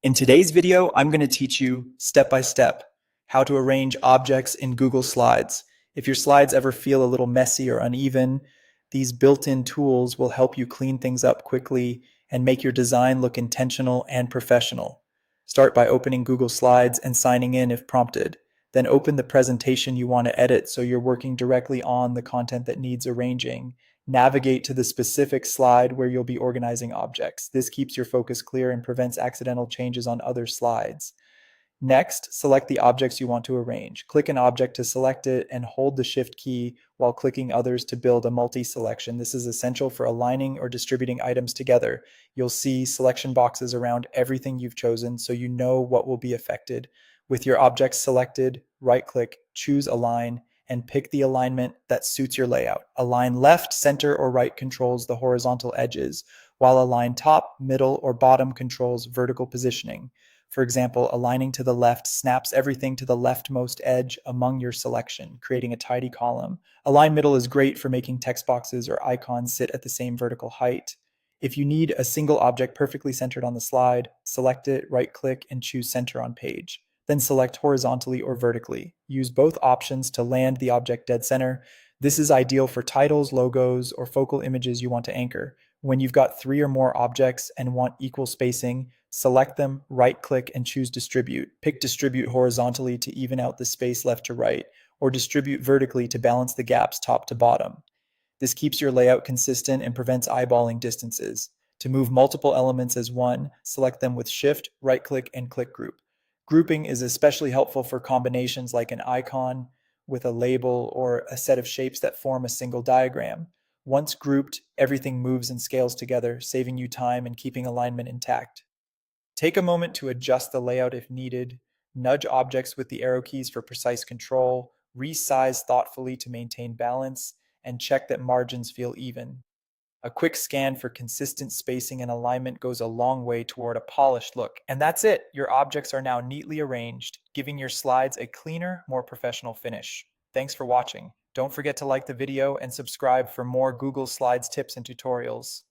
In today's video, I'm going to teach you step by step how to arrange objects in Google Slides. If your slides ever feel a little messy or uneven, these built-in tools will help you clean things up quickly and make your design look intentional and professional. Start by opening Google Slides and signing in if prompted. Then open the presentation you want to edit so you're working directly on the content that needs arranging. Navigate to the specific slide where you'll be organizing objects. This keeps your focus clear and prevents accidental changes on other slides. Next, select the objects you want to arrange. Click an object to select it and hold the Shift key while clicking others to build a multi-selection. This is essential for aligning or distributing items together. You'll see selection boxes around everything you've chosen so you know what will be affected. With your objects selected, right-click, choose Align, and pick the alignment that suits your layout. Align left, center, or right controls the horizontal edges, while align top, middle, or bottom controls vertical positioning. For example, aligning to the left snaps everything to the leftmost edge among your selection, creating a tidy column. Align middle is great for making text boxes or icons sit at the same vertical height. If you need a single object perfectly centered on the slide, select it, right-click, and choose Center on Page. Then select horizontally or vertically. Use both options to land the object dead center. This is ideal for titles, logos, or focal images you want to anchor. When you've got 3 or more objects and want equal spacing, select them, right-click, and choose Distribute. Pick Distribute horizontally to even out the space left to right, or Distribute vertically to balance the gaps top to bottom. This keeps your layout consistent and prevents eyeballing distances. To move multiple elements as one, select them with Shift, right-click, and click Group. Grouping is especially helpful for combinations like an icon with a label or a set of shapes that form a single diagram. Once grouped, everything moves and scales together, saving you time and keeping alignment intact. Take a moment to adjust the layout if needed, nudge objects with the arrow keys for precise control, resize thoughtfully to maintain balance, and check that margins feel even. A quick scan for consistent spacing and alignment goes a long way toward a polished look. And that's it. Your objects are now neatly arranged, giving your slides a cleaner, more professional finish. Thanks for watching. Don't forget to like the video and subscribe for more Google Slides tips and tutorials.